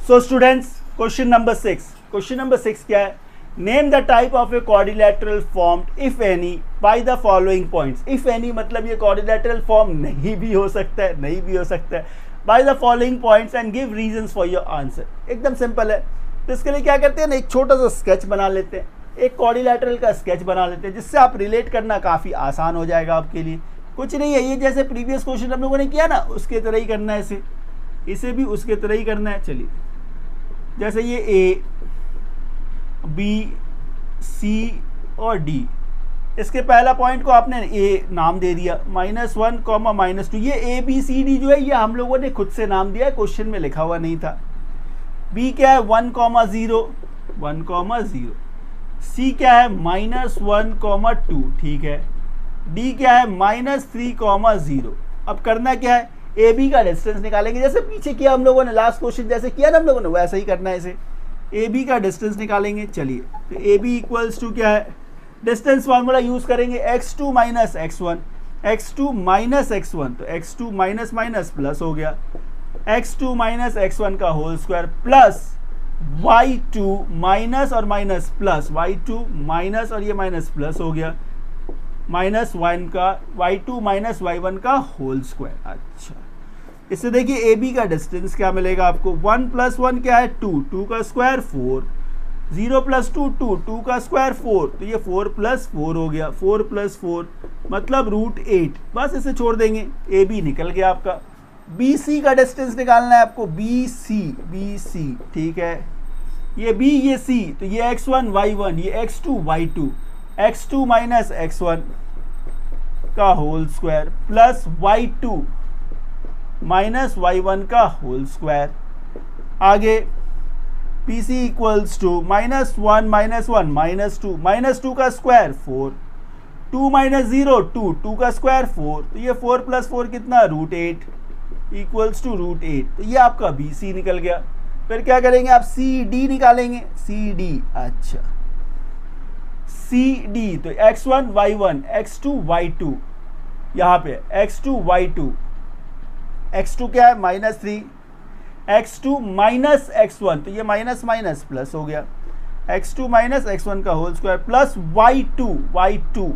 So students, question number 6 क्या है? Name the type of a quadrilateral formed if any by the following points. If any मतलब ये quadrilateral form नहीं भी हो सकता है, by the following points and give reasons for your answer. एकदम सिंपल है। तो इसके लिए क्या करते हैं ना, एक छोटा सा स्केच बना लेते हैं, एक क्वाड्रिलेटरल का स्केच बना लेते हैं, जिससे आप रिलेट करना काफ़ी आसान हो जाएगा आपके लिए। कुछ नहीं है, ये जैसे प्रीवियस क्वेश्चन हम लोगों ने किया ना, उसके तरह ही करना है, इसे भी उसके तरह ही करना है। चलिए, जैसे ये ए, बी, सी और डी, इसके पहला पॉइंट को आपने ए नाम दे दिया, -1, -2। ये ए बी सी डी जो है ये हम लोगों ने खुद से नाम दिया है, क्वेश्चन में लिखा हुआ नहीं था। बी क्या है? 1,0, सी क्या है? -1,2, ठीक है। डी क्या है? -3,0। अब करना क्या है? ए बी का डिस्टेंस निकालेंगे, जैसे पीछे किया हम लोगों ने, लास्ट क्वेश्चन जैसे किया ना हम लोगों ने, वैसा ही करना है इसे। ए बी का डिस्टेंस निकालेंगे। चलिए, तो ए बी इक्वल्स टू क्या है? डिस्टेंस फार्मूला यूज करेंगे, x2 - x1, x2 - x1, तो x2 माइनस माइनस प्लस हो गया, x2 - x1 का whole square plus y2 minus और माइनस प्लस, y2 माइनस और ये माइनस प्लस हो गया, -1 का y2 - y1 का होल स्क्वायर। अच्छा, इससे देखिए ए बी का डिस्टेंस क्या मिलेगा आपको? 1 + 1 क्या है? 2, 2 का स्क्वायर 4, 0 + 2 2, 2 का स्क्वायर 4, तो ये 4 + 4 हो गया, 4 + 4 मतलब √8। बस इसे छोड़ देंगे, ए बी निकल गया आपका। बी सी का डिस्टेंस निकालना है आपको, बी सी, ठीक है। ये बी, ये सी, तो ये x1 y1, ये x2 y2, x2 - x1 का whole square plus y2 - y1 का होल स्क्वायर। आगे पी सी इक्वल्स टू -1 - 1 -2 का स्क्वायर 4, 2 - 0 2, 2 का स्क्वायर 4, तो ये 4 + 4 कितना? √8 इक्वल्स टू √8। तो ये आपका बी सी निकल गया। फिर क्या करेंगे आप? सी डी निकालेंगे, सी डी। अच्छा, सी डी, तो x1 y1, x2 y2, यहाँ पे x2 y2, x2 क्या है? -3, x2 - x1, तो ये माइनस माइनस प्लस हो गया, x2 - x1 का whole square plus y2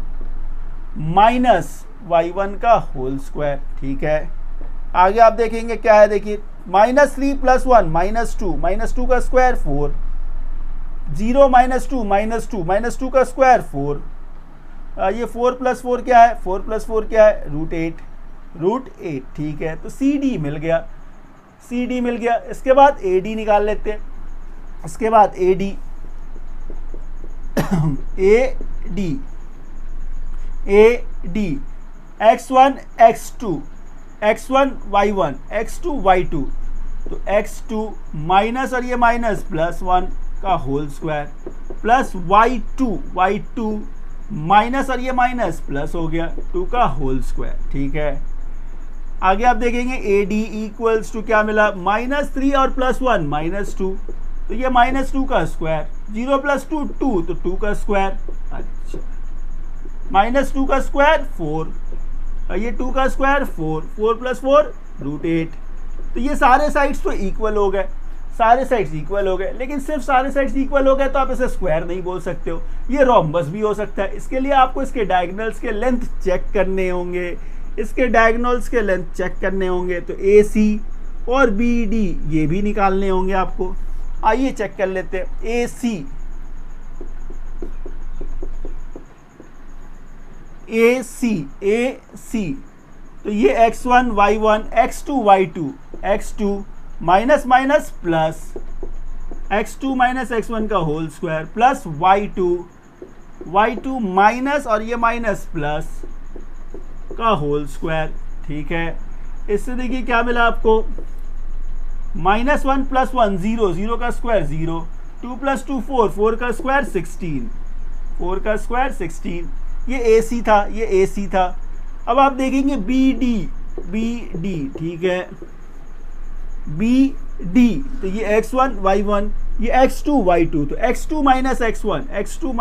minus y1 का होल स्क्वायर, ठीक है। आगे आप देखेंगे क्या है, देखिए -3 + 1 -2 का स्क्वायर 4, 0 - 2 -2 का स्क्वायर 4, ये 4 + 4 क्या है? 4 + 4 क्या है? √8, ठीक है। तो सी डी मिल गया, इसके बाद ए डी निकाल लेते हैं। इसके बाद A D x1 x2, x1 y1, x2 y2, तो x2 माइनस और ये माइनस प्लस 1 का whole square plus y2 minus और ये माइनस प्लस हो गया 2 का होल स्क्वायर, ठीक है। आगे आप देखेंगे ए डी इक्वल्स टू क्या मिला? -3 और +1 -2, तो ये -2 का स्क्वायर, 0 + 2 2, तो 2 का स्क्वायर। अच्छा, -2 का स्क्वायर 4, ये 2 का स्क्वायर 4, 4 + 4 √8। तो ये सारे साइड्स तो इक्वल हो गए, लेकिन सिर्फ सारे साइड्स इक्वल हो गए तो आप इसे स्क्वायर नहीं बोल सकते हो, ये रोम्बस भी हो सकता है। इसके लिए आपको इसके डायगोनल्स के लेंथ चेक करने होंगे, तो ए सी और बी डी ये भी निकालने होंगे आपको। आइए चेक कर लेते हैं। ए सी, तो ये x1 y1, x2 y2, x2 minus minus plus, x2 - x1 का whole square plus y2 minus और ये माइनस प्लस का होल स्क्वायर, ठीक है। इससे देखिए क्या मिला आपको? -1 + 1 0, 0 का स्क्वायर 0, 2 + 2 4, 4 का स्क्वायर 16, ये ए सी था, अब आप देखेंगे बी डी, ठीक है। बी डी, तो ये x1 y1, ये x2 y2, तो x2 - x1, x2 -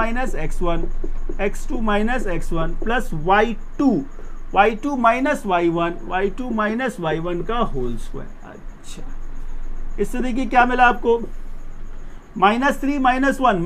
x1 plus y2 - y1 का होल स्क्वायर। अच्छा, इससे देखिए क्या मिला आपको, -3 -1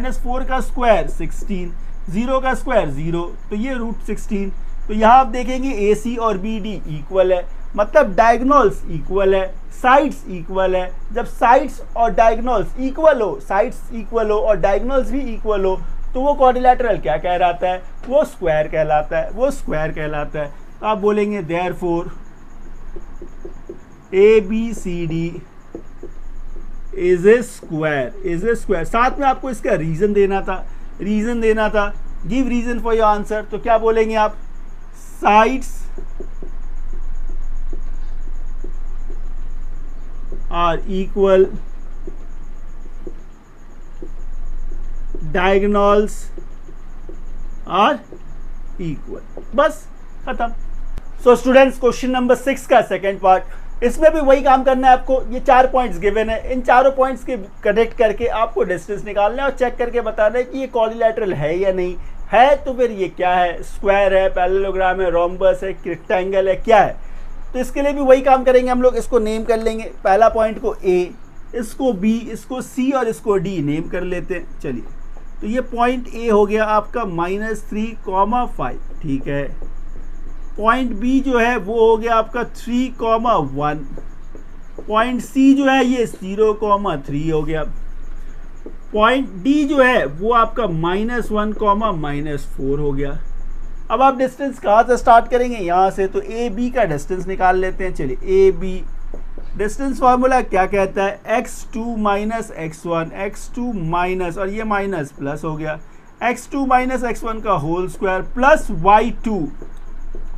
-4 का स्क्वायर 16, 0 का स्क्वायर 0, तो ये √16। तो यहाँ आप देखेंगे AC और BD इक्वल है, मतलब डायगोनल्स इक्वल है, साइड्स इक्वल है। जब साइड्स और डायगोनल्स इक्वल हो, साइड्स इक्वल हो और डायगोनल्स भी इक्वल हो, तो वो क्वाड्रिलैटरल क्या कहलाता है, वो स्क्वायर कहलाता है, वो स्क्वायर कहलाता है। तो आप बोलेंगे therefore ABCD is a square. साथ में आपको इसका रीजन देना था, give reason for your answer. तो क्या बोलेंगे आप, sides are equal, diagonals are equal, बस खत्म। सो स्टूडेंट्स, क्वेश्चन नंबर 6 का सेकंड पार्ट, इसमें भी वही काम करना है आपको। ये 4 पॉइंट्स गिवन है, इन चारों पॉइंट्स के कनेक्ट करके आपको डिस्टेंस निकालना है और चेक करके बताना है कि ये क्वाड्रिलैटरल है या नहीं है। तो फिर ये क्या है, स्क्वायर है, पैरेललोग्राम है, रोम्बस है, रेक्टेंगल है, क्या है। तो इसके लिए भी वही काम करेंगे हम लोग। इसको नेम कर लेंगे, पहला पॉइंट को A, इसको B, इसको C और इसको D नेम कर लेते हैं। चलिए, तो ये पॉइंट A हो गया आपका -3,5, ठीक है। पॉइंट B जो है वो हो गया आपका 3,1। पॉइंट C जो है ये 0,3 हो गया। पॉइंट D जो है वो आपका -1, -4 हो गया। अब आप डिस्टेंस कहाँ से स्टार्ट करेंगे, यहाँ से। तो AB का डिस्टेंस निकाल लेते हैं। चलिए, AB डिस्टेंस फार्मूला क्या कहता है, x2 - x1, x2 माइनस और ये माइनस प्लस हो गया, x2 - x1 का whole square plus y2 -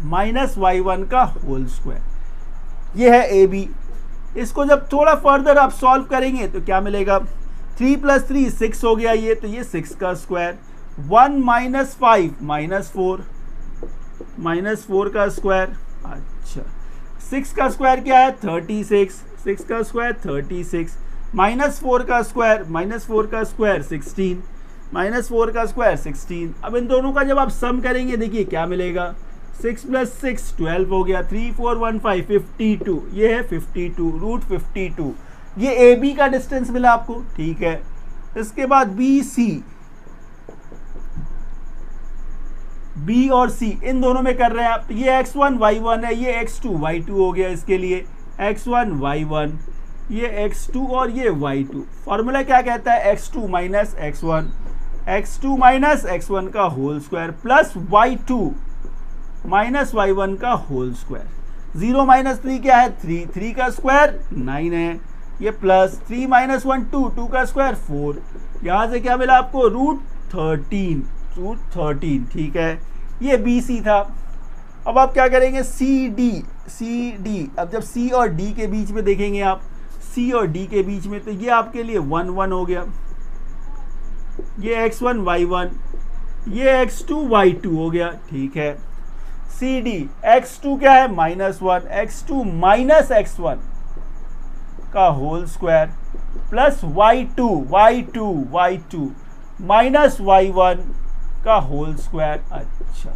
y1 का होल स्क्वायर। ये है AB। इसको जब थोड़ा फर्दर आप सॉल्व करेंगे तो क्या मिलेगा, 3 + 3 6 हो गया ये, तो ये 6 का स्क्वायर, 1 - 5 -4 का स्क्वायर। अच्छा, 6 का स्क्वायर क्या है, 36, 6 का स्क्वायर 36, -4 का स्क्वायर, -4 का स्क्वायर 16, -4 का स्क्वायर 16। अब इन दोनों का जब आप सम करेंगे देखिए क्या मिलेगा, 6 + 6 12 हो गया, 3 4 1 5 52, ये है 52, √52। ये AB का डिस्टेंस मिला आपको, ठीक है। इसके बाद BC, B और C इन दोनों में कर रहे हैं आप। ये x1 y1 है, ये x2 y2 हो गया। इसके लिए x1 y1, ये x2 और ये y2। फॉर्मूला क्या कहता है, x2 - x1, x2 - x1 का whole square plus y2 - y1 का होल स्क्वायर। 0 - 3 क्या है, 3, 3 का स्क्वायर 9 है, ये प्लस 3 - 1 2, 2 का स्क्वायर 4। यहाँ से क्या मिला आपको, √13, ठीक है। ये BC था। अब आप क्या करेंगे, CD। अब जब C और D के बीच में देखेंगे आप, C और D के बीच में, तो ये आपके लिए 1 1 हो गया। ये x1 y1, ये x2 y2 हो गया, ठीक है। CD, x2 क्या है, -1, x2 - x1 का whole square plus y2 minus y1 का होल स्क्वायर। अच्छा,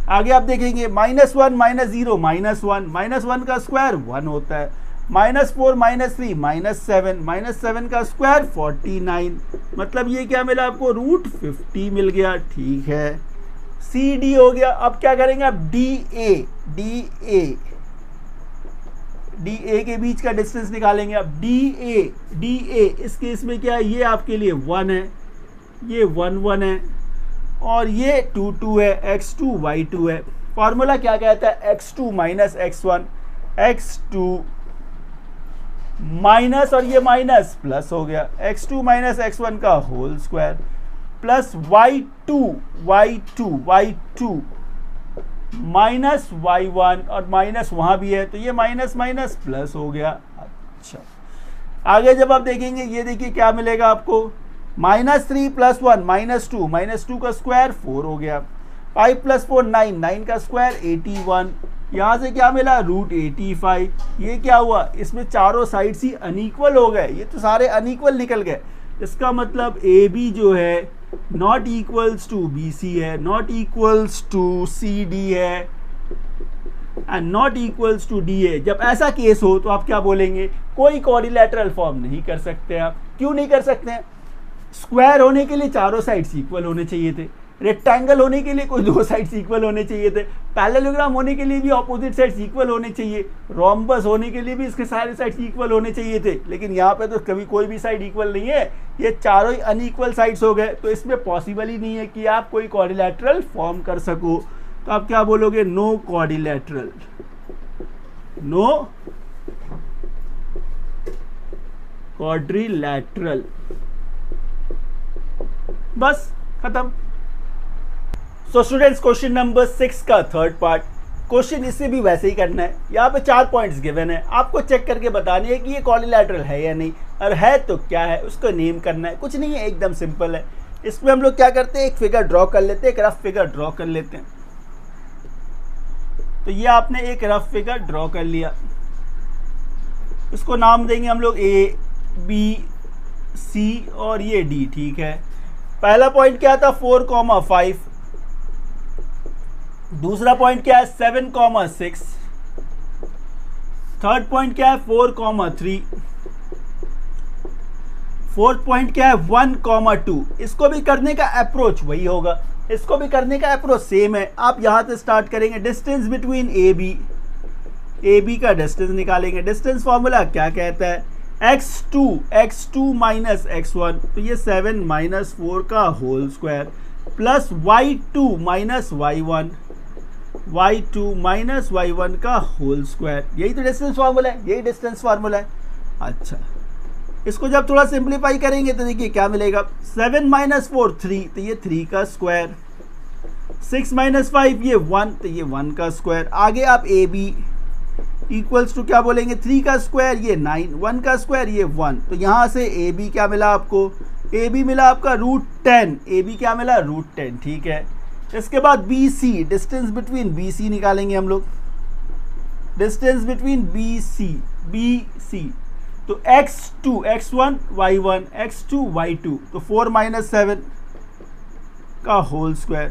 आगे आप देखेंगे -1 - 0 -1, -1 का स्क्वायर 1 होता है, -4 - 3 -7 का स्क्वायर 49। मतलब ये क्या मिला आपको, √50 मिल गया, ठीक है। CD हो गया। अब क्या करेंगे आप, DA के बीच का डिस्टेंस निकालेंगे आप। DA इस केस में क्या है, ये आपके लिए 1 है, ये 1 1 है और ये 2 2 है, x2 y2 है। फॉर्मूला क्या कहता है, x2 - x1, x2 माइनस और ये माइनस प्लस हो गया, x2 - x1 का whole square plus y2 minus y1 और माइनस वहाँ भी है, तो ये माइनस माइनस प्लस हो गया। अच्छा, आगे जब आप देखेंगे, ये देखिए क्या मिलेगा आपको, -3 + 1 -2 का स्क्वायर 4 हो गया, 5 + 4 9 का स्क्वायर 81। यहाँ से क्या मिला, √85। ये क्या हुआ, इसमें चारों साइड्स ही अनइक्वल हो गए, ये तो सारे अनइक्वल निकल गए। इसका मतलब AB जो है नॉट इक्वल्स टू BC है, नॉट इक्वल्स टू CD है, and not equals to D A. जब ऐसा केस हो तो आप क्या बोलेंगे, कोई क्वाड्रिलेटरल फॉर्म नहीं कर सकते आप। क्यों नहीं कर सकते हैं? स्क्वायर होने के लिए चारों साइड्स इक्वल होने चाहिए थे, रेक्टेंगल होने के लिए कोई दो साइड्स इक्वल होने चाहिए थे, पैरेललोग्राम होने के लिए भी ऑपोजिट साइड्स इक्वल होने चाहिए, रोम्बस होने के लिए भी इसके सारे साइड्स इक्वल होने चाहिए थे। लेकिन यहाँ पे तो कभी कोई भी साइड इक्वल नहीं है, ये चारों ही अनइक्वल साइड्स हो गए, तो इसमें पॉसिबल ही नहीं है कि आप कोई क्वाड्रिलेटरल फॉर्म कर सको। तो आप क्या बोलोगे, नो क्वाड्रिलेटरल, नो क्वाड्रिलेटरल, बस खत्म। सो स्टूडेंट्स, क्वेश्चन नंबर 6 का थर्ड पार्ट, क्वेश्चन इससे भी वैसे ही करना है। यहाँ पे 4 पॉइंट्स गिवन है, आपको चेक करके बतानी है कि ये क्वाड्रिलेटरल है या नहीं, और है तो क्या है, उसको नेम करना है। कुछ नहीं है, एकदम सिंपल है। इसमें हम लोग क्या करते हैं, एक फिगर ड्रॉ कर लेते हैं, एक रफ फिगर ड्रॉ कर लेते हैं। तो ये आपने एक रफ फिगर ड्रॉ कर लिया, इसको नाम देंगे हम लोग ए, बी, सी और ये डी, ठीक है। पहला पॉइंट क्या था, 4,5। दूसरा पॉइंट क्या है, 7,6। थर्ड पॉइंट क्या है, 4,3। फोर्थ पॉइंट क्या है, 1,2। इसको भी करने का अप्रोच वही होगा, इसको भी करने का अप्रोच सेम है। आप यहां से स्टार्ट करेंगे, डिस्टेंस बिटवीन ए बी का डिस्टेंस निकालेंगे। डिस्टेंस फॉर्मूला क्या कहता है, x2 माइनस x1, तो ये 7 माइनस 4 का whole square plus y2 minus y2 minus y1 का होल स्क्वायर। यही तो डिस्टेंस फार्मूला है, यही डिस्टेंस फार्मूला है। अच्छा, इसको जब थोड़ा सिंप्लीफाई करेंगे तो देखिए क्या मिलेगा, 7 माइनस 4 3, तो ये 3 का स्क्वायर, 6 माइनस 5 ये 1, तो ये 1 का स्क्वायर। आगे आप ए बी इक्वल्स टू क्या बोलेंगे, 3 का स्क्वायर ये 9, 1 का स्क्वायर ये 1। तो यहाँ से ए बी क्या मिला आपको, ए बी मिला आपका √10, ए बी क्या मिला, √10, ठीक है। इसके बाद B C, distance between B C निकालेंगे हम लोग, डिस्टेंस बिटवीन बी सी। तो x2 x1 y1 x2 y2, तो 4 माइनस 7 का whole square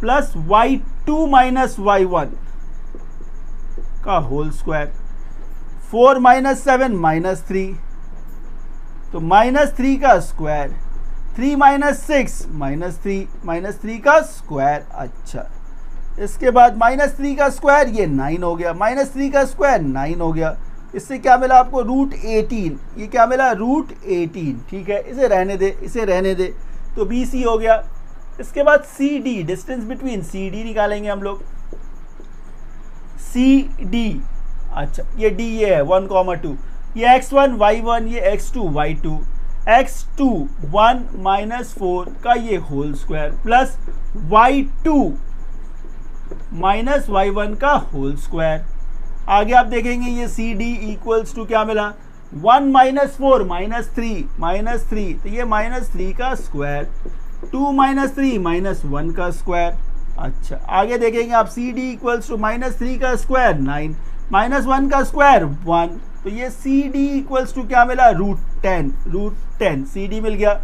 plus y2 minus y1 का होल स्क्वायर, 4 माइनस 7 माइनस 3, तो माइनस 3 का स्क्वायर, 3 माइनस 6 माइनस 3 का स्क्वायर। अच्छा, इसके बाद माइनस 3 का स्क्वायर ये 9 हो गया, माइनस 3 का स्क्वायर 9 हो गया। इससे क्या मिला आपको, √18, ये क्या मिला, √18, ठीक है। इसे रहने दे, तो बी सी हो गया। इसके बाद C D, distance between C D निकालेंगे हम लोग, सी डी। अच्छा, ये डी ये है 1,2, ये x1 y1 ये x2 y2, x2 1 माइनस 4 का ये whole square plus y2 minus y1 का होल स्क्वायर। आगे आप देखेंगे ये सी डी इक्वल्स टू क्या मिला, 1 माइनस 4 माइनस 3, तो ये माइनस 3 का स्क्वायर, 2 माइनस 3 माइनस 1 का स्क्वायर। अच्छा, आगे देखेंगे आप C D equals to minus 3 का स्क्वायर 9, माइनस 1 का स्क्वायर 1, तो ये सी डी इक्वल्स टू क्या मिला, √10 सी डी मिल गया।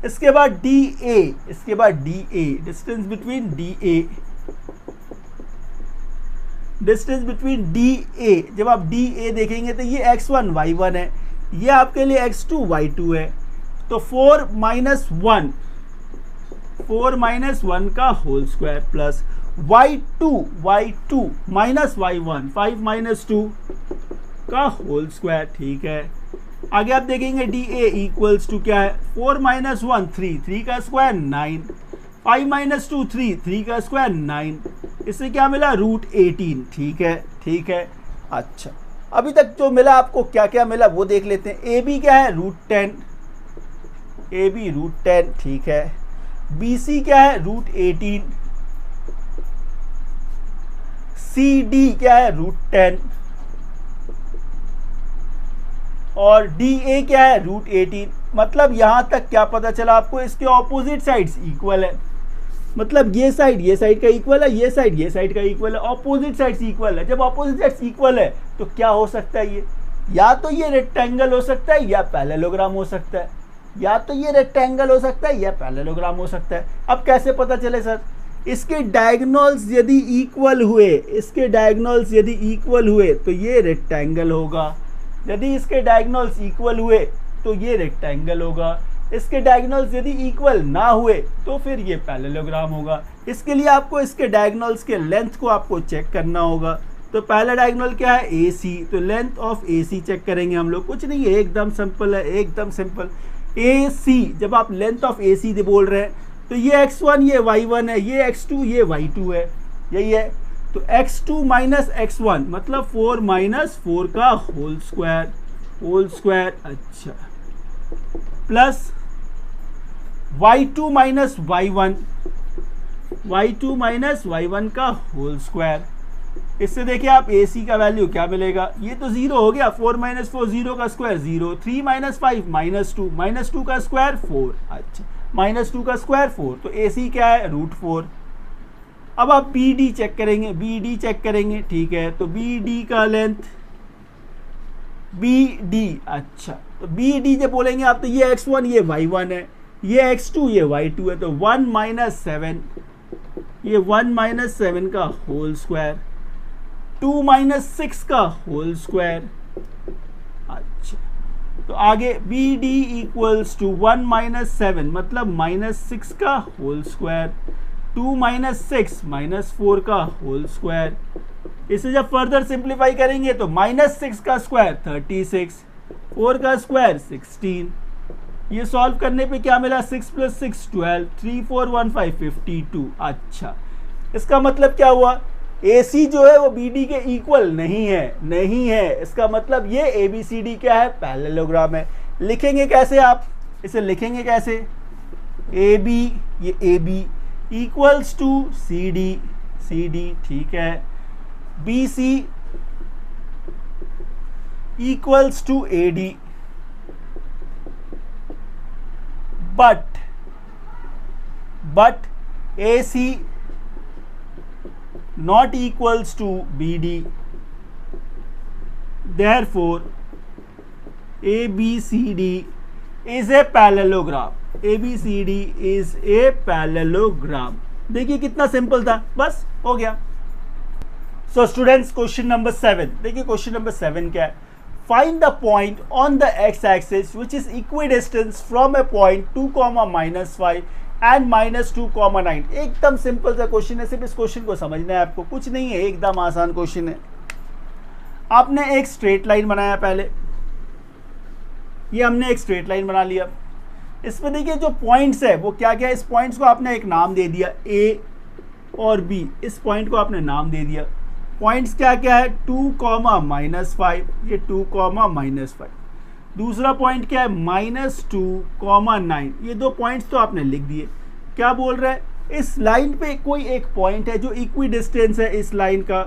इसके बाद D A, distance between D A, जब आप डी ए देखेंगे तो ये x1 y1 है, ये आपके लिए x2 y2 है, तो 4 माइनस 1 का whole square plus y2 minus y1 5 minus 2 का होल स्क्वायर, ठीक है। आगे आप देखेंगे डी ए इक्वल्स टू क्या है, 4 माइनस 1 3 का स्क्वायर 9, 5 माइनस 2 3 का स्क्वायर 9, इससे क्या मिला, √18, ठीक है। अच्छा, अभी तक जो मिला आपको क्या क्या मिला वो देख लेते हैं। ए बी क्या है, √10, ठीक है। बी सी क्या है, √18, सी डी क्या है, √10, और डी ए क्या है, √18। मतलब यहां तक क्या पता चला आपको, इसके ऑपोजिट साइड्स इक्वल है, मतलब ये साइड का इक्वल है, ये साइड का इक्वल है, ऑपोजिट साइड्स इक्वल है। जब ऑपोजिट साइड्स इक्वल है तो क्या हो सकता है, ये या तो ये रेक्टेंगल हो सकता है या पैरेललोग्राम हो सकता है, अब कैसे पता चले सर, इसके डायगोनल्स यदि इक्वल हुए, इसके डायगोनल्स यदि इक्वल हुए तो ये रेक्टेंगल होगा। यदि इसके डायगोनल्स इक्वल हुए तो ये रेक्टेंगल होगा। इसके डायगोनल्स यदि इक्वल ना हुए तो फिर ये पैरेललोग्राम होगा। इसके लिए आपको इसके डायगोनल्स के लेंथ को आपको चेक करना होगा। तो पहला डायगोनल क्या है, AC, तो लेंथ ऑफ AC चेक करेंगे हम लोग। कुछ नहीं है, एकदम सिंपल है, एकदम सिंपल। AC, जब आप लेंथ ऑफ AC बोल रहे हैं तो ये x1 ये y1 है, ये x2 ये y2 है, यही है। तो x2 माइनस x1 मतलब 4 माइनस 4 का होल स्क्वायर, अच्छा, plus y2 minus y1, y2 minus y1 का होल स्क्वायर। इससे देखिए आप AC का वैल्यू क्या मिलेगा, ये तो 0 हो गया, 4 माइनस 4 0 का स्क्वायर 0, 3 माइनस 5 माइनस 2 का स्क्वायर 4, अच्छा, माइनस 2 का स्क्वायर 4, तो AC क्या है √4। अब आप BD चेक करेंगे, ठीक है। तो BD का लेंथ BD, अच्छा, तो BD जब बोलेंगे आप तो ये x1 ये y1 है, ये x2 ये y2 है, तो 1 माइनस 7, ये 1 माइनस 7 का होल स्क्वायर, 2 माइनस 6 का होल स्क्वायर, अच्छा। तो आगे BD इक्वल्स टू 1 माइनस 7 मतलब माइनस 6 का होल स्क्वायर, 2 माइनस 6 माइनस 4 का होल स्क्वायर। इसे जब फर्दर सिंप्लीफाई करेंगे तो माइनस 6 का स्क्वायर 36, 4 का स्क्वायर 16। ये सॉल्व करने पे क्या मिला, 6 प्लस 6 12, 3 4 1 5 52, अच्छा। इसका मतलब क्या हुआ, AC जो है वो BD के इक्वल नहीं है। इसका मतलब ये ABCD क्या है, पैरेललोग्राम है। लिखेंगे कैसे आप, इसे लिखेंगे कैसे, AB, ये AB इक्वल्स टू CD, ठीक है, BC equals to AD, but AC not equals to BD, therefore ABCD is a parallelogram, ABCD is a parallelogram। देखिए कितना सिंपल था, बस हो गया। सो स्टूडेंट्स क्वेश्चन नंबर 7, देखिए क्वेश्चन नंबर 7 क्या है, find the point on the x axis which is equidistance from A point 2, -5 and -2, 9। एकदम सिंपल सा क्वेश्चन है, सिर्फ इस क्वेश्चन को समझना है आपको, कुछ नहीं है, एकदम आसान क्वेश्चन है। आपने एक स्ट्रेट लाइन बनाया, पहले ये हमने एक स्ट्रेट लाइन बना लिया। इसमें देखिए जो पॉइंट्स है वो क्या क्या है, इस पॉइंट्स को आपने एक नाम दे दिया A और B, इस पॉइंट को आपने नाम दे दिया। पॉइंट्स क्या क्या है, 2, -5, ये 2, -5। दूसरा पॉइंट क्या है, -2, 9, ये दो पॉइंट्स तो आपने लिख दिए। क्या बोल रहा है, इस लाइन पे कोई एक पॉइंट है जो इक्वी डिस्टेंस है, इस लाइन का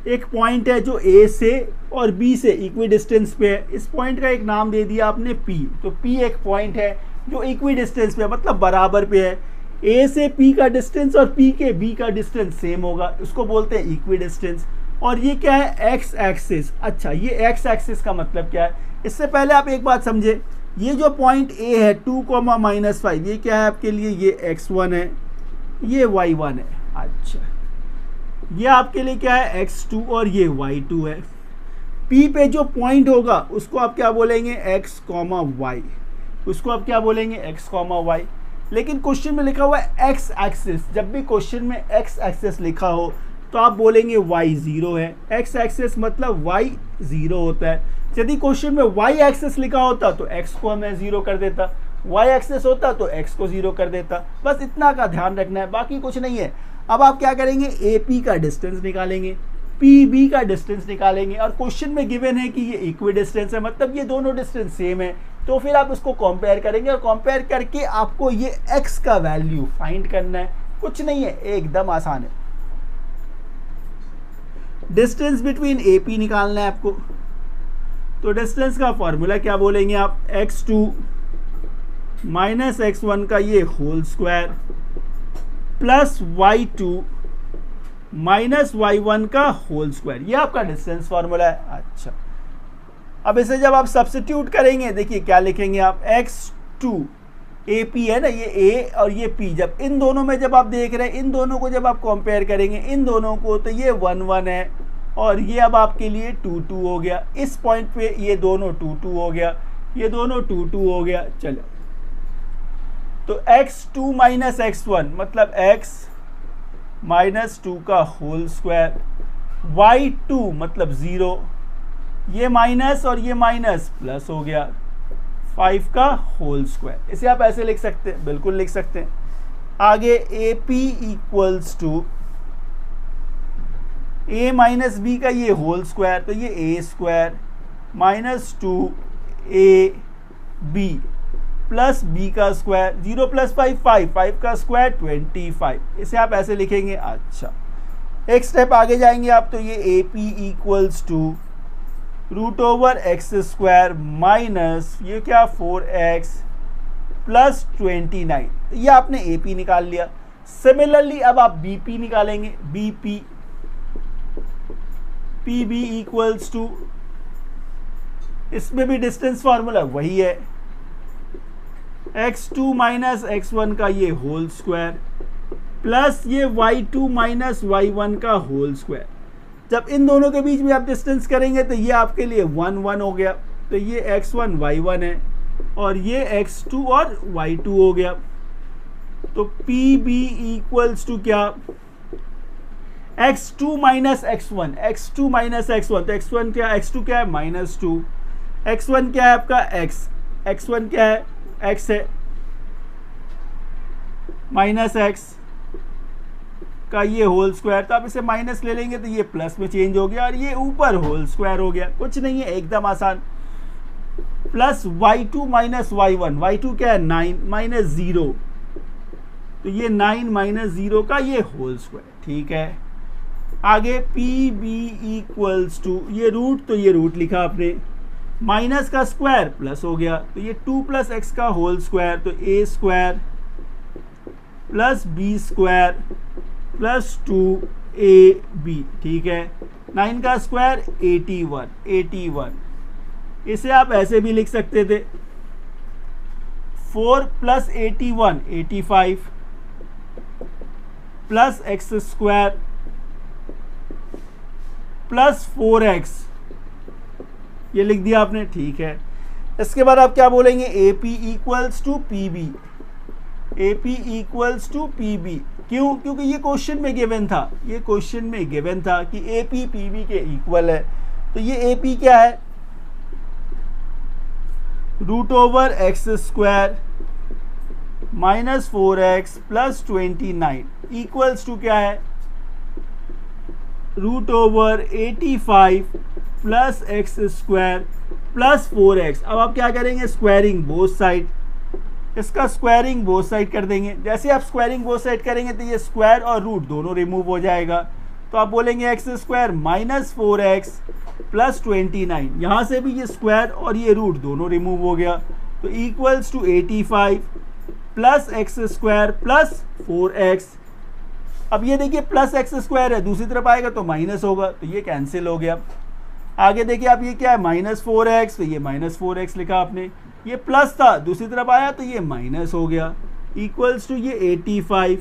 एक पॉइंट है जो A से और B से इक्वी डिस्टेंस पे है। इस पॉइंट का एक नाम दे दिया आपने P, तो P एक पॉइंट है जो इक्वी डिस्टेंस पे है, मतलब बराबर पे है। A से P का डिस्टेंस और P के B का डिस्टेंस सेम होगा, उसको बोलते हैं इक्वी डिस्टेंस। और ये क्या है, एक्स एक्सिस। अच्छा, ये एक्स एक्सिस का मतलब क्या है, इससे पहले आप एक बात समझे, ये जो पॉइंट A है 2, -5, ये क्या है आपके लिए, ये x1 है, ये y1 है। अच्छा, ये आपके लिए क्या है, x2 और ये y2 है। P पे जो पॉइंट होगा उसको आप क्या बोलेंगे, x, y, उसको आप क्या बोलेंगे, x, y। लेकिन क्वेश्चन में लिखा हुआ है एक्स एक्सिस, जब भी क्वेश्चन में एक्स एक्सिस लिखा हो तो आप बोलेंगे y 0 है। एक्स एक्सिस मतलब y 0 होता है। यदि क्वेश्चन में y एक्सिस लिखा होता तो x को मैं 0 कर देता, y एक्सिस होता तो x को 0 कर देता। बस इतना का ध्यान रखना है, बाकी कुछ नहीं है। अब आप क्या करेंगे, AP का डिस्टेंस निकालेंगे, PB का डिस्टेंस निकालेंगे, और क्वेश्चन में गिवन है कि ये इक्वी डिस्टेंस है, मतलब ये दोनों डिस्टेंस सेम है, तो फिर आप इसको कंपेयर करेंगे और कंपेयर करके आपको ये x का वैल्यू फाइंड करना है। कुछ नहीं है, एकदम आसान है। डिस्टेंस बिटवीन AP निकालना है आपको, तो डिस्टेंस का फॉर्मूला क्या बोलेंगे आप, x2 - x1 का ये whole square plus y2 - y1 का होल स्क्वायर, ये आपका डिस्टेंस फॉर्मूला है। अच्छा, अब इसे जब आप सब्स्टिट्यूट करेंगे, देखिए क्या लिखेंगे आप, x2 ए पी है ना, ये ए और ये पी, जब इन दोनों में जब आप देख रहे हैं, इन दोनों को जब आप कंपेयर करेंगे इन दोनों को, तो ये 1 1 है और ये अब आपके लिए 2 2 हो गया। इस पॉइंट पे ये दोनों 2 2 हो गया, ये दोनों 2 2 हो गया। चलो, तो x2 माइनस x1 मतलब x माइनस 2 का होल स्क्वायर, y2 मतलब 0, ये माइनस और ये माइनस प्लस हो गया 5 का होल स्क्वायर। इसे आप ऐसे लिख सकते हैं, बिल्कुल लिख सकते हैं। आगे A P equals to A minus B का ये होल स्क्वायर, तो ये A square minus 2 A B plus B का स्क्वायर, 0 प्लस 5 5, 5 का स्क्वायर 25। इसे आप ऐसे लिखेंगे। अच्छा, एक स्टेप आगे जाएंगे आप, तो ये A P equals to root over X square minus ये क्या 4x प्लस 29, ये आपने ए पी निकाल लिया। सिमिलरली अब आप बी पी निकालेंगे, B P P B equals to, इसमें भी डिस्टेंस फार्मूला वही है, x2 माइनस x1 का ये होल स्क्वायर प्लस ये y2 माइनस y1 का होल स्क्वायर। जब इन दोनों के बीच में आप डिस्टेंस करेंगे तो ये आपके लिए 1 1 हो गया, तो ये x1 y1 है और ये x2 और y2 हो गया। तो पी बी इक्वल्स टू क्या, x2 minus x1, x2 minus x1, तो x1 क्या, x2 क्या है माइनस 2, x1 क्या है आपका x, x1 क्या है x है माइनस x का ये होल स्क्वायर, तो आप इसे माइनस ले लेंगे तो ये प्लस में चेंज हो गया और ये ऊपर होल स्क्वायर हो गया। कुछ नहीं है, एकदम आसान। Plus y2 minus y1, y2 क्या है 9 माइनस 0, तो ये 9 माइनस 0 का ये होल स्क्वायर। ठीक है, आगे पी बी इक्वल्स टू, ये रूट तो ये रूट लिखा आपने, माइनस का स्क्वायर प्लस हो गया, तो ये 2 प्लस एक्स का होल स्क्वायर, तो A square plus B square plus 2ab। ठीक है, 9 का स्क्वायर 81, इसे आप ऐसे भी लिख सकते थे 4 plus 81 85 plus X square plus 4x, ये लिख दिया आपने। ठीक है, इसके बाद आप क्या बोलेंगे, A P equals to P B, A P equals to P B. क्यों, क्योंकि ये क्वेश्चन में गिवन था, ये क्वेश्चन में गिवन था कि ए पी पी बी के इक्वल है। तो ये ए पी क्या है, root over X square minus 4x plus 29 equals to क्या है, root over 85 plus X square plus 4x। अब आप क्या करेंगे, स्क्वायरिंग बोथ साइड, इसका स्क्वायरिंग बोथ साइड कर देंगे। जैसे आप स्क्वायरिंग बोथ साइड करेंगे तो ये स्क्वायर और रूट दोनों रिमूव हो जाएगा, तो आप बोलेंगे x square minus 4x plus 29, यहाँ से भी ये स्क्वायर और ये रूट दोनों रिमूव हो गया, तो equals to 85 plus X square plus 4x। अब ये देखिए प्लस एक्स स्क्वायर है, दूसरी तरफ आएगा तो माइनस होगा, तो ये कैंसिल हो गया। आगे देखिए आप, ये क्या है माइनस 4x, तो ये माइनस 4x लिखा आपने, ये प्लस था दूसरी तरफ आया तो ये माइनस हो गया, इक्वल्स टू ये 85,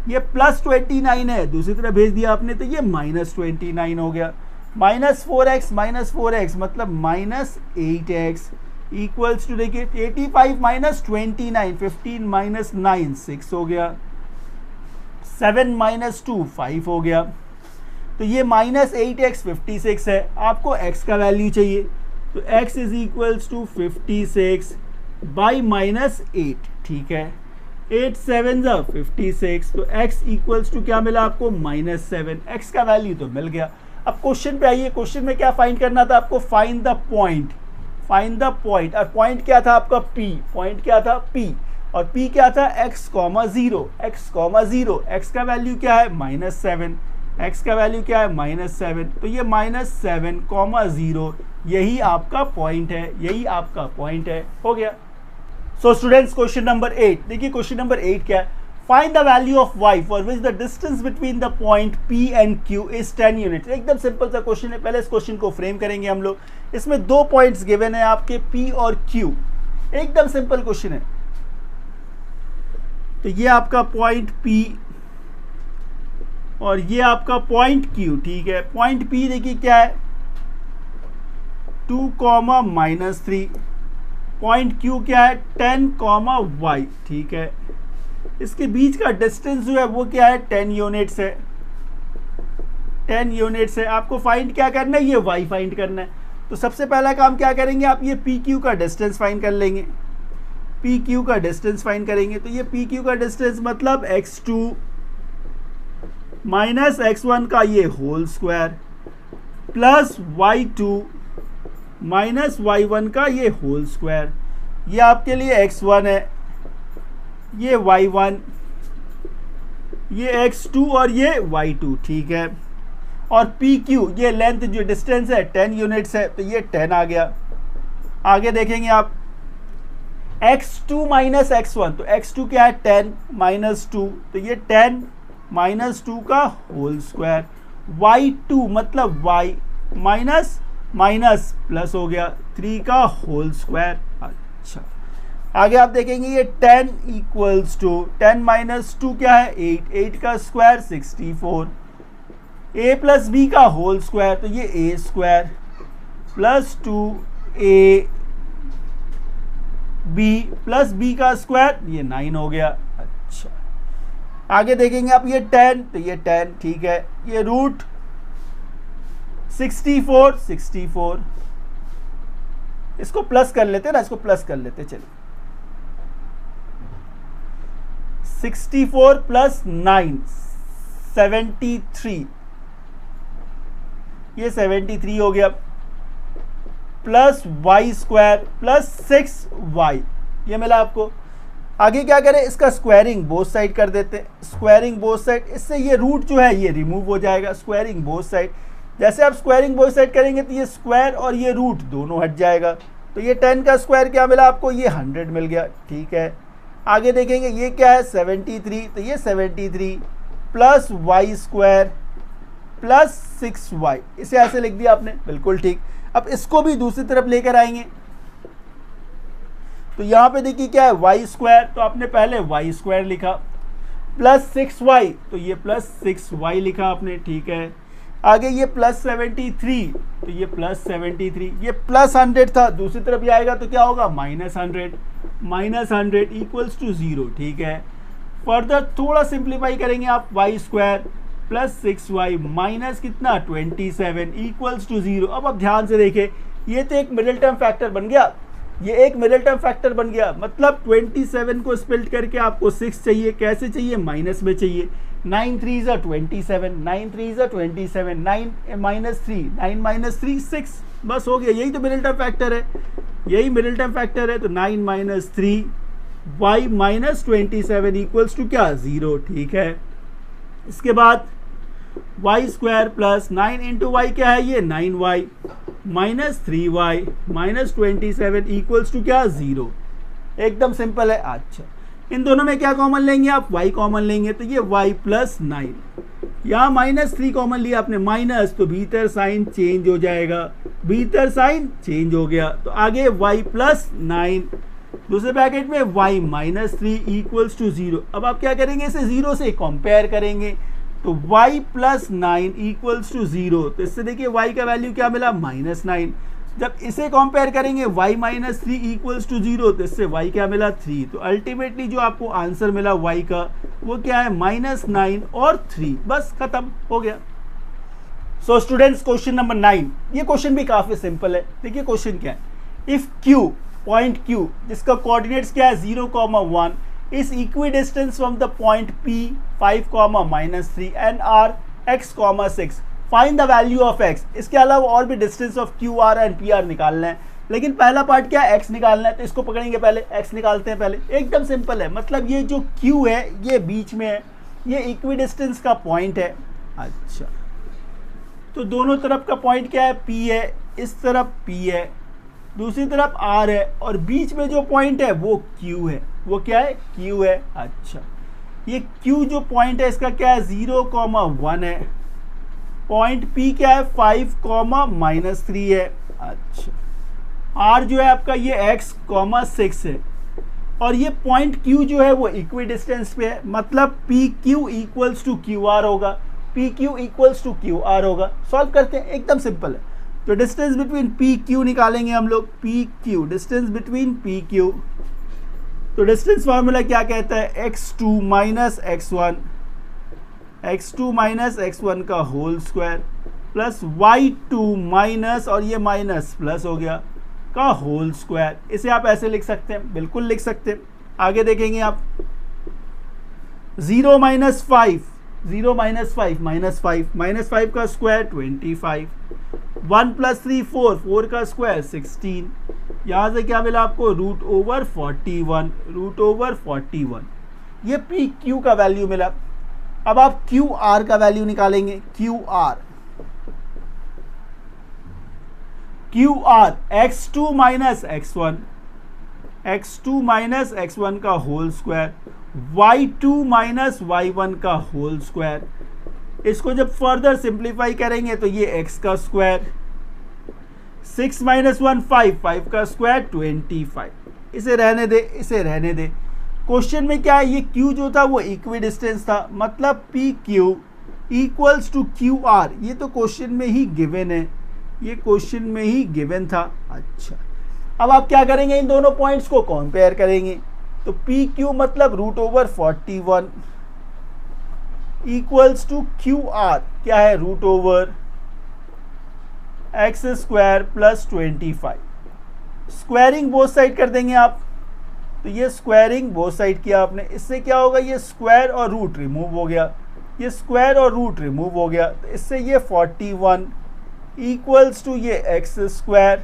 ये प्लस 29 है दूसरी तरफ भेज दिया आपने, तो ये माइनस 29 हो गया। माइनस 4x मतलब माइनस 8x इक्वल्स टू देखिए 85 माइनस 29, 15 माइनस 9 6 हो गया, 7 माइनस 2 5 हो गया। तो ये माइनस 8x 56 है, आपको x का वैल्यू चाहिए, तो x is equals to 56 by minus 8। ठीक है, 8 7 56, तो x इक्वल्स टू क्या मिला आपको माइनस 7। x का वैल्यू तो मिल गया। अब क्वेश्चन पे आइए, क्वेश्चन में क्या फाइंड करना था आपको, find the point, find the point. और पॉइंट क्या था आपका p, पॉइंट क्या था p, और p क्या था x, 0, x, 0, x का वैल्यू क्या है माइनस 7, x का वैल्यू क्या है माइनस 7, तो ये माइनस 7, 0 यही आपका पॉइंट है, यही आपका पॉइंट है। हो गया। सो स्टूडेंट्स, क्वेश्चन नंबर 8 देखिए, क्वेश्चन नंबर 8 क्या है, find the value of y for which the distance between the point p and q is 10 units. एकदम सिंपल सा क्वेश्चन है, पहले इस क्वेश्चन को फ्रेम करेंगे हम लोग। इसमें 2 पॉइंट्स गिवन है आपके p और q, एकदम सिंपल क्वेश्चन है। तो ये आपका पॉइंट P और ये आपका पॉइंट Q, ठीक है। पॉइंट P देखिए क्या है 2, -3, पॉइंट Q क्या है 10, y, ठीक है। इसके बीच का डिस्टेंस जो है वो क्या है 10 यूनिट्स है, 10 यूनिट्स है। आपको फाइंड क्या करना है, ये y फाइंड करना है। तो सबसे पहला काम क्या करेंगे आप, ये PQ का डिस्टेंस फाइंड कर लेंगे, PQ का डिस्टेंस फाइंड करेंगे। तो ये PQ का डिस्टेंस मतलब x2 माइनस x1 का ये whole square plus y2 minus y1 का ये होल स्क्वायर। ये आपके लिए x1 है, ये y1, ये x2 और ये y2, ठीक है। और PQ ये लेंथ जो डिस्टेंस है 10 यूनिट्स है, तो ये 10 आ गया। आगे देखेंगे आप x2 माइनस x1, तो x2 क्या है 10 माइनस 2, तो ये 10 माइनस 2 का होल स्क्वायर। y2 मतलब y माइनस माइनस प्लस हो गया 3 का होल स्क्वायर। अच्छा, आगे आप देखेंगे ये 10 इक्वल्स टू 10 माइनस 2 क्या है 8, 8 का स्क्वायर 64, a प्लस b का होल स्क्वायर, तो ये a square plus 2a b plus b का स्क्वायर, ये 9 हो गया। अच्छा, आगे देखेंगे आप ये 10, तो ये 10, ठीक है। ये रूट 64, 64, इसको प्लस कर लेते हैं ना, इसको प्लस कर लेते, चलिए 64 प्लस 9 73, ये 73 हो गया, plus y square plus 6y, ये मिला आपको। आगे क्या करें, इसका स्क्वायरिंग बोथ साइड कर देते हैं, स्क्वायरिंग बोथ साइड, इससे ये रूट जो है ये रिमूव हो जाएगा। स्क्वायरिंग बोथ साइड, जैसे आप स्क्वायरिंग बोथ साइड करेंगे तो ये स्क्वायर और ये रूट दोनों हट जाएगा। तो ये 10 का स्क्वायर क्या मिला आपको, ये 100 मिल गया, ठीक है। आगे देखेंगे ये क्या है 73, तो ये 73 plus y square plus 6y, इसे ऐसे लिख दिया आपने, बिल्कुल ठीक। अब इसको भी दूसरी तरफ लेकर आएंगे, तो यहाँ पे देखिए क्या है y स्क्वायर, तो आपने पहले y स्क्वायर लिखा प्लस 6y, तो ये प्लस 6y लिखा आपने, ठीक है। आगे ये प्लस 73, तो ये प्लस 73, ये प्लस 100 था, दूसरी तरफ ये आएगा तो क्या होगा माइनस 100, माइनस 100 इक्वल्स टू 0, ठीक है। फर्दर थोड़ा सिंप्लीफाई करेंगे आप, y square plus 6y minus कितना 27 इक्वल्स टू 0। अब आप ध्यान से देखें, ये तो एक मिडिल टर्म फैक्टर बन गया, ये एक मिडिल टर्म फैक्टर बन गया, मतलब 27 को स्प्लिट करके आपको 6 चाहिए, कैसे चाहिए माइनस में चाहिए। 9 3 ज़ा 27, 9 3 ज़ा 27, 9 माइनस 3, 9 माइनस 3 6, बस हो गया। यही तो मिडिल टर्म फैक्टर है, यही मिडिल टर्म फैक्टर है। तो 9 minus 3 y minus 27 equals to क्या 0, ठीक है। इसके बाद y square plus 9 into Y क्या है ये 9y minus 3y minus 27 equals to क्या 0, एकदम सिंपल है। अच्छा, इन दोनों में क्या कॉमन लेंगे आप, y कॉमन लेंगे, तो ये y प्लस 9, यहाँ माइनस 3 कॉमन लिया आपने, माइनस, तो भीतर साइन चेंज हो जाएगा, भीतर साइन चेंज हो गया। तो आगे y प्लस 9, दूसरे ब्रैकेट में y माइनस 3 इक्वल्स टू 0। अब आप क्या करेंगे, इसे 0 से कंपेयर करेंगे, तो y प्लस 9 इक्वल्स टू 0, तो इससे देखिए y का वैल्यू क्या मिला माइनस 9। जब इसे कंपेयर करेंगे y माइनस 3 इक्वल्स टू 0, तो इससे y क्या मिला 3। तो अल्टीमेटली जो आपको आंसर मिला y का वो क्या है माइनस 9 और 3, बस खत्म हो गया। सो स्टूडेंट्स, क्वेश्चन नंबर 9, ये क्वेश्चन भी काफी सिंपल है। देखिए क्वेश्चन क्या है, इफ q पॉइंट q जिसका कोऑर्डिनेट्स क्या है 0, 1 is equidistant from the point P 5, -3 and R x, 6. Find the value of x. इसके अलावा और भी distance of Q R and P R निकालना है, लेकिन पहला पार्ट क्या है x निकालना है, तो इसको पकड़ेंगे पहले, x निकालते हैं पहले। एकदम सिंपल है, मतलब ये जो q है ये बीच में है, ये इक्विडिस्टेंस का पॉइंट है। अच्छा, तो दोनों तरफ का पॉइंट क्या है p है, इस तरफ p है, दूसरी तरफ r है, और बीच में जो पॉइंट है वो q है, वो क्या है q है। अच्छा, ये q जो पॉइंट है इसका क्या है 0, 1 है, पॉइंट p क्या है 5, -3 है। अच्छा, r जो है आपका ये x, 6 है, और ये पॉइंट Q जो है वो इक्वी डिस्टेंस पे है, मतलब P Q equals to Q R होगा, P Q equals to Q R होगा। सॉल्व करते हैं, एकदम सिंपल है। तो डिस्टेंस बिटवीन पी क्यू निकालेंगे हम लोग, P Q distance between P Q. तो डिस्टेंस फार्मूला क्या कहता है, x2 minus x1, x2 minus x1 का whole square plus y2 minus, और ये माइनस प्लस हो गया, का होल स्क्वायर। इसे आप ऐसे लिख सकते हैं, बिल्कुल लिख सकते हैं। आगे देखेंगे आप, 0 माइनस 5, 0 माइनस 5 माइनस 5, माइनस 5 का स्क्वायर 25, 1 प्लस 3 4, 4 का स्क्वायर 16। यहाँ से क्या मिला आपको, रूट ओवर 41, रूट ओवर 41। ये पी क्यू का वैल्यू मिला। अब आप क्यू आर का वैल्यू निकालेंगे, Q R, Q R x2 minus x1, x2 minus x1 का whole square, y2 minus y1 का होल स्क्वायर। इसको जब फर्दर सिंप्लीफाई करेंगे तो ये x का स्क्वायर, 6 माइनस 1 5, 5 का स्क्वायर 25। इसे रहने दे, इसे रहने दे। क्वेश्चन में क्या है, ये q जो था वो इक्वी डिस्टेंस था, मतलब P Q equals to Q R. ये तो क्वेश्चन में ही गिवन है, ये क्वेश्चन में ही गिवन था। अच्छा, अब आप क्या करेंगे, इन दोनों पॉइंट्स को कंपेयर करेंगे। तो पी क्यू मतलब root over 41 equals to Q R क्या है, root over X square plus 25। Squaring both side कर देंगे आप, तो ये स्क्वायरिंग बोथ साइड किया आपने, इससे क्या होगा, ये स्क्वायर और रूट रिमूव हो गया, ये स्क्वायर और रूट रिमूव हो गया, तो इससे ये 41 इक्वल्स टू ये एक्स स्क्वायर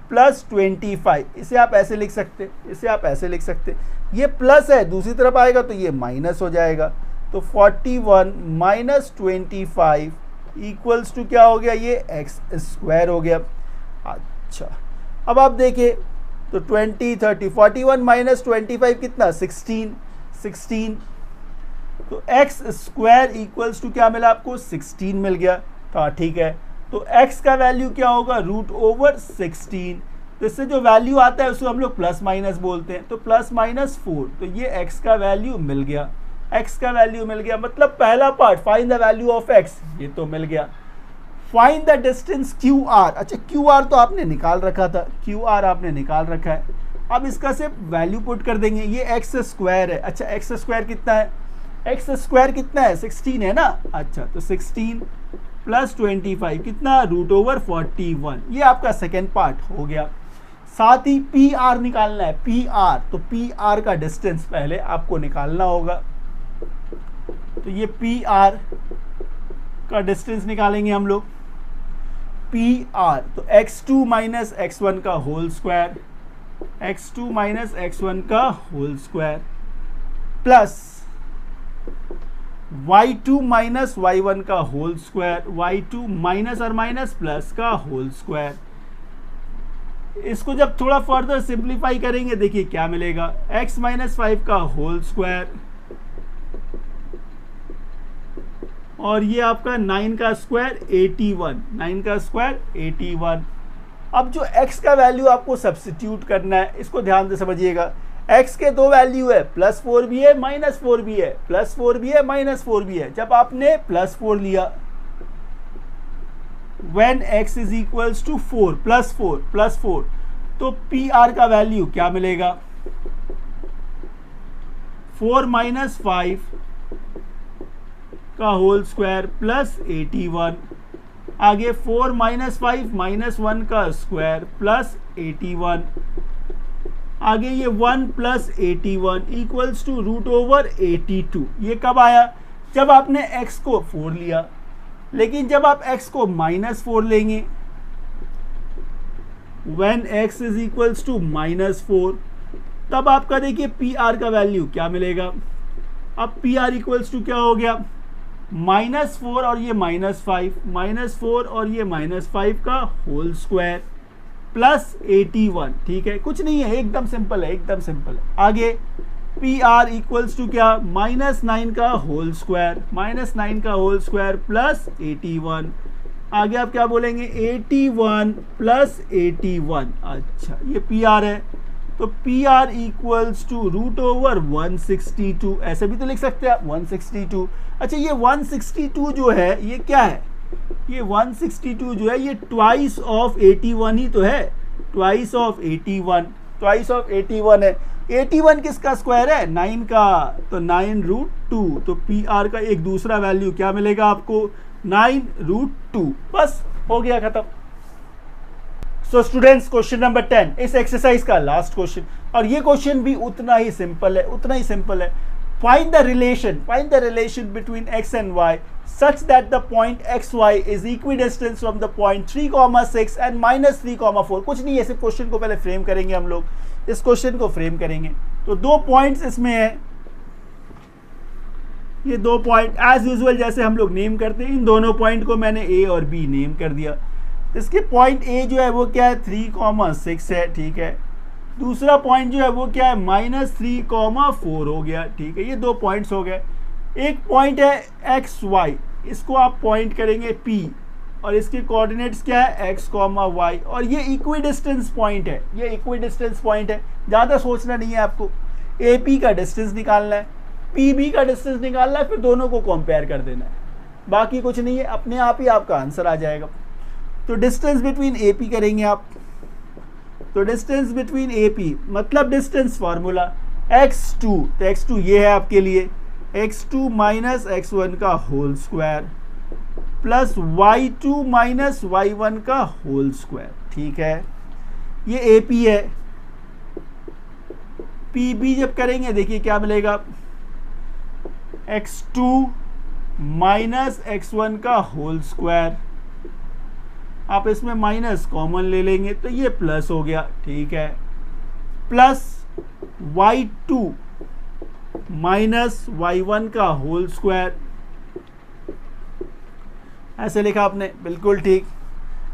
प्लस 25। इसे आप ऐसे लिख सकते, इसे आप ऐसे लिख सकते। ये प्लस है, दूसरी तरफ आएगा तो ये माइनस हो जाएगा। तो 41 माइनस 25 इक्वल्स टू क्या हो गया, ये एक्स स्क्वायर हो गया। अच्छा, अब आप देखिए तो 20 30, 41 माइनस 25 कितना, 16। तो एक्स स्क्वायर इक्वल्स टू क्या मिला आपको, 16 मिल गया। हाँ ठीक है, तो x का वैल्यू क्या होगा, रूट ओवर 16। तो इससे जो वैल्यू आता है उसको हम लोग प्लस माइनस बोलते हैं, तो प्लस माइनस 4। तो ये x का वैल्यू मिल गया, x का वैल्यू मिल गया। मतलब पहला part find the value of x, ये तो मिल गया। Find the distance QR। अच्छा, QR तो आपने निकाल रखा था, QR आपने निकाल रखा है। अब इसका सिर्फ वैल्यू पुट कर देंगे, ये एक्स स्क्वायर है। अच्छा, एक्स स्क्वायर कितना है, एक्स स्क्वायर कितना है, 16 है ना। अच्छा, तो 16 प्लस 25 कितना, रूट ओवर 41। ये आपका सेकेंड पार्ट हो गया। साथ ही पी आर निकालना है, पी आर। तो पी आर का डिस्टेंस पहले आपको निकालना होगा। तो ये पी आर का डिस्टेंस निकालेंगे हम लोग, पी आर। तो x2 माइनस x1 का whole square, x2 minus x1 का whole square plus y2 minus y1 का होल स्क्वायर, y2 माइनस और माइनस प्लस का होल स्क्वायर। इसको जब थोड़ा फर्दर सिंप्लीफाई करेंगे, देखिए क्या मिलेगा, x माइनस 5 का होल स्क्वायर और ये आपका 9 का स्क्वायर 81, 9 का स्क्वायर 81। अब जो x का वैल्यू आपको सब्स्टिट्यूट करना है, इसको ध्यान से समझिएगा। x के दो वैल्यू है, प्लस 4 भी है माइनस 4 भी है, प्लस 4 भी है माइनस 4 भी है। जब आपने प्लस 4 लिया, when x is equals to 4 plus 4, तो पी आर का वैल्यू क्या मिलेगा, 4 माइनस 5 का होल स्क्वायर प्लस 81। आगे 4 माइनस 5 माइनस 1 का स्क्वायर प्लस 81। आगे ये 1 plus 81 equals to root over 82। ये कब आया, जब आपने x को 4 लिया। लेकिन जब आप x को माइनस 4 लेंगे, when x is equals to minus 4, तब आपका देखिए पी आर का वैल्यू क्या मिलेगा। अब पी आर इक्वल्स टू क्या हो गया, माइनस 4 और ये माइनस 5, माइनस 4 और ये माइनस 5 का होल स्क्वायर प्लस 81। ठीक है, कुछ नहीं है, एकदम सिंपल है, एकदम सिंपल है। आगे पी आर इक्वल्स टू क्या, माइनस 9 का होल स्क्वायर, माइनस 9 का होल स्क्वायर प्लस 81। आगे आप क्या बोलेंगे, 81 प्लस 81। अच्छा, ये पी आर है। तो P R equals to root over 162, ऐसे भी तो लिख सकते हैं आप 162। अच्छा ये 162 जो है ये क्या है, ये 162 जो है ये ट्वाइस ऑफ 81 ही तो है, ट्वाइस ऑफ 81, ट्वाइस ऑफ 81 है। 81 किसका स्क्वायर है, 9 का, तो 9√2। तो पी आर का एक दूसरा वैल्यू क्या मिलेगा आपको, 9√2। बस हो गया खत्म। सो स्टूडेंट्स क्वेश्चन नंबर 10 इस एक्सरसाइज का लास्ट क्वेश्चन, और ये क्वेश्चन भी उतना ही सिंपल है, उतना ही सिंपल है। Find the relation between x and y such that the point xy is equidistant from the point 3,6 and -3,4। कुछ नहीं है, सिर्फ क्वेश्चन को पहले फ्रेम करेंगे हम लोग, इस क्वेश्चन को फ्रेम करेंगे। तो दो पॉइंट्स इसमें है, ये दो पॉइंट एज यूजुअल जैसे हम लोग नेम करते हैं, इन दोनों पॉइंट को मैंने a और b नेम कर दिया। इसके पॉइंट a जो है वो क्या है, 3,6 है, ठीक है। दूसरा पॉइंट जो है वो क्या है, -3,4 हो गया, ठीक है। ये दो पॉइंट्स हो गए। एक पॉइंट है एक्स वाई, इसको आप पॉइंट करेंगे P, और इसके कोऑर्डिनेट्स क्या है x, y, और ये इक्विडिस्टेंस पॉइंट है, ये इक्विडिस्टेंस पॉइंट है। ज़्यादा सोचना नहीं है आपको, AP का डिस्टेंस निकालना है, PB का डिस्टेंस निकालना है, फिर दोनों को कंपेयर कर देना है, बाकी कुछ नहीं है, अपने आप ही आपका आंसर आ जाएगा। तो डिस्टेंस बिटवीन AP करेंगे आप, तो डिस्टेंस बिटवीन AP मतलब डिस्टेंस फार्मूला x2, तो x2 ये है आपके लिए, x2 माइनस x1 का whole square plus y2 minus y1 का होल स्क्वायर, ठीक है। ये AP है। PB जब करेंगे देखिए क्या मिलेगा, x2 माइनस x1 का होल स्क्वायर, आप इसमें माइनस कॉमन ले लेंगे तो ये प्लस हो गया, ठीक है, प्लस y2 माइनस y1 का होल स्क्वायर, ऐसे लिखा आपने, बिल्कुल ठीक।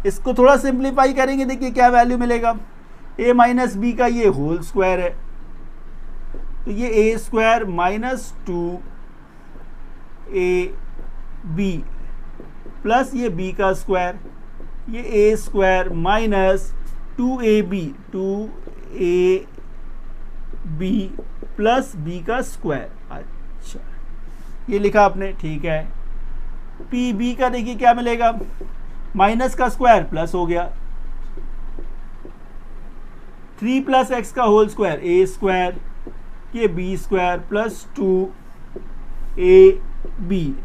इसको थोड़ा सिंप्लीफाई करेंगे, देखिए क्या वैल्यू मिलेगा, a माइनस b का ये होल स्क्वायर है, तो ये a square minus 2ab plus ये b का स्क्वायर, ये a square minus 2ab plus b का स्क्वायर। अच्छा ये लिखा आपने, ठीक है। PB का देखिए क्या मिलेगा, माइनस का स्क्वायर प्लस हो गया, 3 प्लस x का होल स्क्वायर a स्क्वायर, ये b स्क्वायर प्लस 2ab,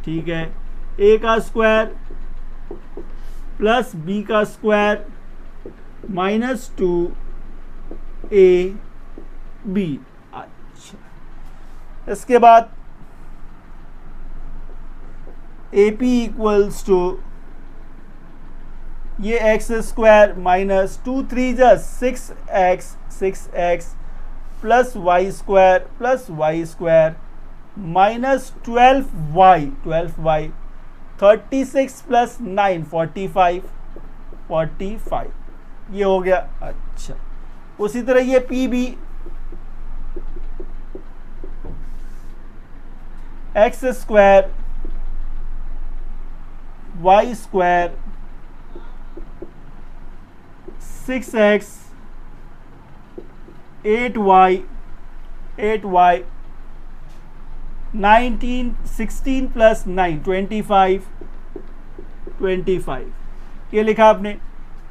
ठीक है। a का स्क्वायर प्लस b का स्क्वायर माइनस 2ab। अच्छा इसके बाद AP इक्वल्स टू ये एक्स स्क्वायर माइनस 2 3 जा 6x plus Y square minus 12y 36 plus 9 45 ये हो गया। अच्छा उसी तरह ये PB X square Y square 6x 8y 19 16 plus 9 25 ये लिखा आपने।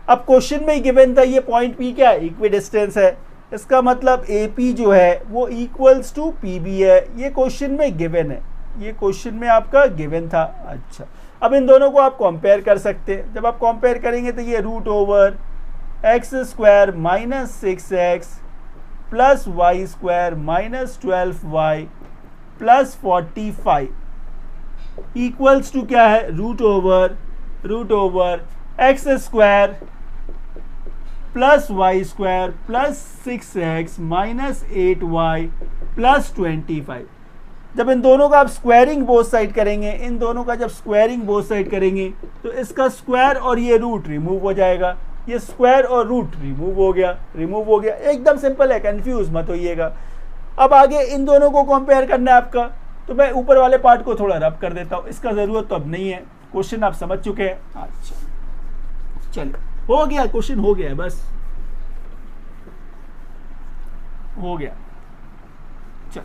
अब क्वेश्चन में ही गिवन था ये पॉइंट P क्या है, इक्विडिस्टेंस है, इसका मतलब AP जो है वो इक्वल्स टू PB है, ये क्वेश्चन में गिवन है, ये क्वेश्चन में आपका गिवन था। अच्छा अब इन दोनों को आप कंपेयर कर सकते हैं, जब आप कंपेयर करेंगे तो ये root over X square minus 6x plus Y square minus 12y plus 45 equals to क्या है, root over X square plus Y square plus 6x minus 8y plus 25। जब इन दोनों का आप स्क्वायरिंग बोथ साइड करेंगे, इन दोनों का जब स्क्वायरिंग बोथ साइड करेंगे तो इसका स्क्वायर और ये रूट रिमूव हो जाएगा, ये स्क्वायर और रूट रिमूव हो गया, एकदम सिंपल है, कंफ्यूज मत होइएगा। अब आगे इन दोनों को कंपेयर करना है आपका, तो मैं ऊपर वाले पार्ट को थोड़ा रब कर देता हूँ, इसका ज़रूरत तो अब नहीं है, क्वेश्चन आप समझ चुके हैं। अच्छा चलिए हो गया, क्वेश्चन हो गया है बस। हो गया। चल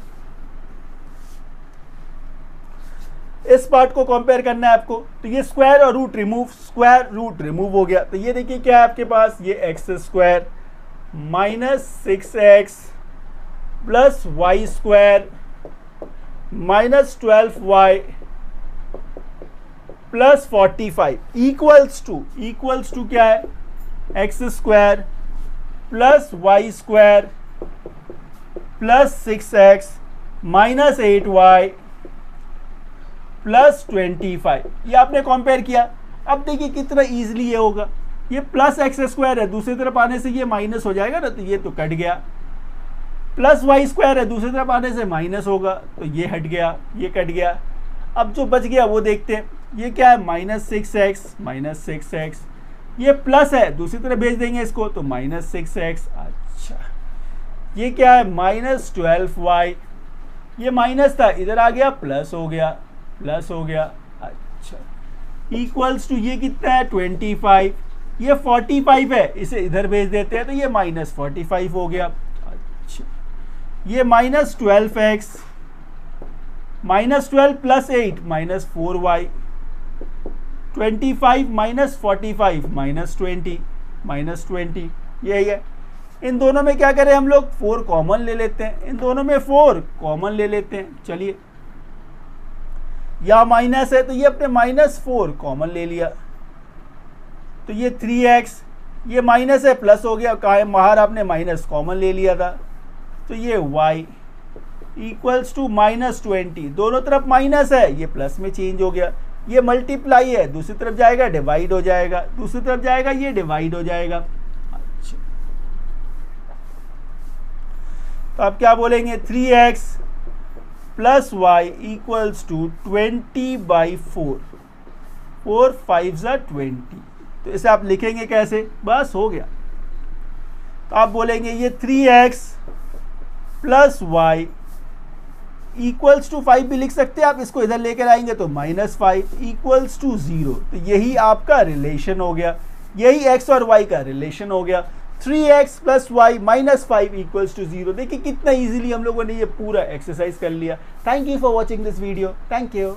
इस पार्ट को कंपेयर करना है आपको, तो ये स्क्वायर और root remove, square root remove हो गया, तो ये देखिए क्या है आपके पास, ये X square minus 6x plus Y square minus 12y plus 45 equals to क्या है, X square plus Y square plus 6x minus 8y plus 25। ये आपने कंपेयर किया। अब देखिए कितना इजीली ये होगा, ये प्लस एक्स स्क्वायर है, दूसरी तरफ आने से ये माइनस हो जाएगा ना, तो ये तो कट गया। प्लस वाई स्क्वायर है, दूसरी तरफ आने से माइनस होगा, तो ये हट गया, ये कट गया। अब जो बच गया वो देखते हैं, ये क्या है, माइनस 6x, ये प्लस है, दूसरी तरफ भेज देंगे इसको, तो माइनस 6x। अच्छा, ये क्या है, माइनस 12y, ये माइनस था, इधर आ गया प्लस हो गया, अच्छा, इक्वल्स टू ये कितना है, 25, ये 45 है, इसे इधर भेज देते हैं, तो ये माइनस 45 हो गया। अच्छा, ये minus 12x, minus 12 plus 8 minus 4y, 25 minus 45 minus 20, यही है। इन दोनों में क्या करें हम लोग, 4 कॉमन ले लेते हैं, इन दोनों में 4 कॉमन ले लेते हैं। चलिए, या माइनस है तो ये अपने माइनस 4 कॉमन ले लिया, तो ये 3x, ये माइनस है प्लस हो गया, कहा है बाहर आपने माइनस कॉमन ले लिया था, तो ये y इक्वल्स टू माइनस 20, दोनों तरफ माइनस है, ये प्लस में चेंज हो गया, ये मल्टीप्लाई है, दूसरी तरफ जाएगा डिवाइड हो जाएगा, दूसरी तरफ जाएगा ये डिवाइड हो जाएगा। अच्छा, तो आप क्या बोलेंगे, 3x plus Y equals to 20/4, 4 5 20, तो इसे आप लिखेंगे कैसे, बस हो गया। तो आप बोलेंगे ये 3x plus Y equals to 5 भी लिख सकते हैं आप, इसको इधर लेकर आएंगे तो माइनस 5 इक्वल्स टू 0, तो यही आपका रिलेशन हो गया, यही x और y का रिलेशन हो गया। 3x plus Y minus 5 equals to 0। देखिए कितना इजीली हम लोगों ने ये पूरा एक्सरसाइज कर लिया। Thank you for watching this video, thank you.